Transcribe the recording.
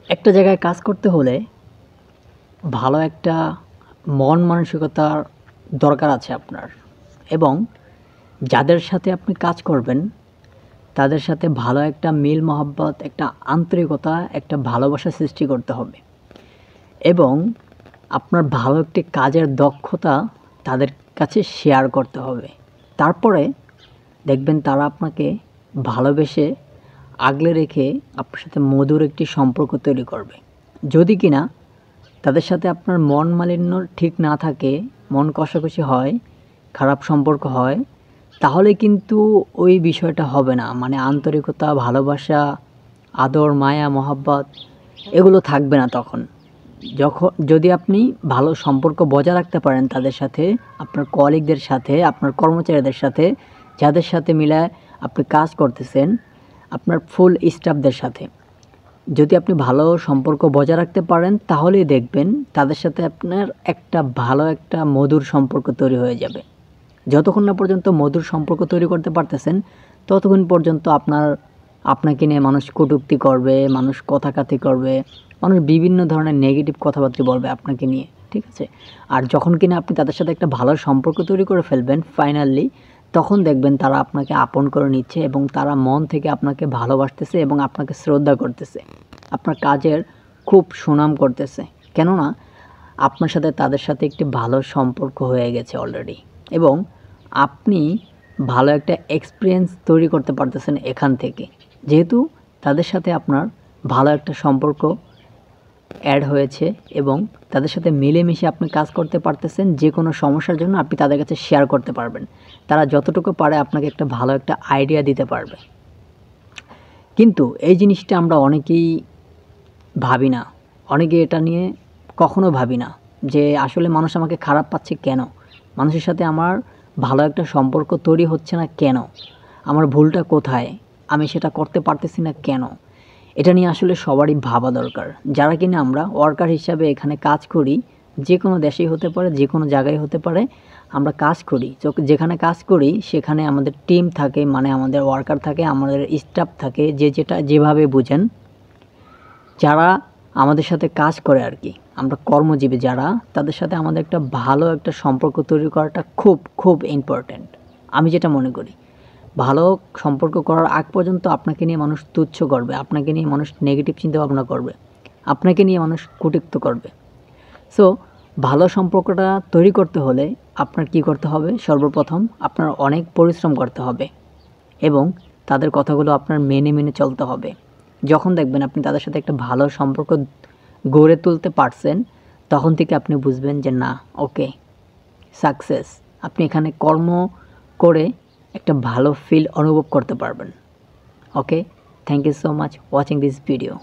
একটা জায়গায় কাজ করতে হলে ভালো একটা মন মানসিকতার দরকার আছে আপনার, এবং যাদের সাথে আপনি কাজ করবেন তাদের সাথে ভালো একটা মিল মহব্বত, একটা আন্তরিকতা, একটা ভালোবাসা সৃষ্টি করতে হবে, এবং আপনার ভালো একটি কাজের দক্ষতা তাদের কাছে শেয়ার করতে হবে। তারপরে দেখবেন তারা আপনাকে ভালোবেসে আগলে রেখে আপনার সাথে মধুর একটি সম্পর্ক তৈরি করবে। যদি কিনা তাদের সাথে আপনার মন মালিন্য ঠিক না থাকে, মন কষাকষি হয়, খারাপ সম্পর্ক হয়, তাহলে কিন্তু ওই বিষয়টা হবে না। মানে আন্তরিকতা, ভালোবাসা, আদর, মায়া, মহাব্বত এগুলো থাকবে না তখন। যদি আপনি ভালো সম্পর্ক বজায় রাখতে পারেন তাদের সাথে, আপনার কলিগদের সাথে, আপনার কর্মচারীদের সাথে, যাদের সাথে মিলায় আপনি কাজ করতেছেন, আপনার ফুল স্টাফদের সাথে যদি আপনি ভালো সম্পর্ক বজায় রাখতে পারেন, তাহলেই দেখবেন তাদের সাথে আপনার একটা ভালো একটা মধুর সম্পর্ক তৈরি হয়ে যাবে। যতক্ষণ না পর্যন্ত মধুর সম্পর্ক তৈরি করতে পারতেছেন, ততক্ষণ পর্যন্ত আপনাকে নিয়ে মানুষ কটূক্তি করবে, মানুষ কথাকাতি করবে, মানুষ বিভিন্ন ধরনের নেগেটিভ কথাবার্তা বলবে আপনাকে নিয়ে, ঠিক আছে? আর যখন কিনা আপনি তাদের সাথে একটা ভালো সম্পর্ক তৈরি করে ফেলবেন ফাইনালি, তখন দেখবেন তারা আপনাকে আপন করে নিচ্ছে এবং তারা মন থেকে আপনাকে ভালোবাসতেছে এবং আপনাকে শ্রদ্ধা করতেছে, আপনার কাজের খুব সুনাম করতেছে। কেননা আপনার সাথে তাদের সাথে একটি ভালো সম্পর্ক হয়ে গেছে অলরেডি, এবং আপনি ভালো একটা এক্সপিরিয়েন্স তৈরি করতে পারতেছেন এখান থেকে। যেহেতু তাদের সাথে আপনার ভালো একটা সম্পর্ক অ্যাড হয়েছে এবং তাদের সাথে মিলেমিশে আপনি কাজ করতে পারতেছেন, যে কোনো সমস্যার জন্য আপনি তাদের কাছে শেয়ার করতে পারবেন। তারা যতটুকু পারে আপনাকে একটা ভালো একটা আইডিয়া দিতে পারবে। কিন্তু এই জিনিসটা আমরা অনেকেই ভাবি না, অনেকে এটা নিয়ে কখনো ভাবি না যে আসলে মানুষ আমাকে খারাপ পাচ্ছে কেন, মানুষের সাথে আমার ভালো একটা সম্পর্ক তৈরি হচ্ছে না কেন, আমার ভুলটা কোথায়, আমি সেটা করতে পারতেছি না কেন। এটা নিয়ে আসলে সবারই ভাবা দরকার। যারা কিনা আমরা ওয়ার্কার হিসাবে এখানে কাজ করি, যে কোনো দেশেই হতে পারে, যে কোনো জায়গায় হতে পারে, আমরা কাজ করি, যেখানে কাজ করি সেখানে আমাদের টিম থাকে, মানে আমাদের ওয়ার্কার থাকে, আমাদের স্টাফ থাকে, যেটা যেভাবে বুঝেন, যারা আমাদের সাথে কাজ করে আর কি, আমরা কর্মজীবী যারা, তাদের সাথে আমাদের একটা ভালো একটা সম্পর্ক তৈরি করাটা খুব খুব ইম্পর্ট্যান্ট। আমি যেটা মনে করি, ভালো সম্পর্ক করার আগ পর্যন্ত আপনাকে নিয়ে মানুষ তুচ্ছ করবে, আপনাকে নিয়ে মানুষ নেগেটিভ চিন্তাভাবনা করবে, আপনাকে নিয়ে মানুষ কটূক্তি করবে। সো ভালো সম্পর্কটা তৈরি করতে হলে আপনার কি করতে হবে? সর্বপ্রথম আপনার অনেক পরিশ্রম করতে হবে এবং তাদের কথাগুলো আপনার মেনে মেনে চলতে হবে। যখন দেখবেন আপনি তাদের সাথে একটা ভালো সম্পর্ক গড়ে তুলতে পারছেন, তখন থেকে আপনি বুঝবেন যে না, ওকে, সাকসেস। আপনি এখানে কর্ম করে একটা ভালো ফিল অনুভব করতে পারবেন। Okay, thank you so much watching this video.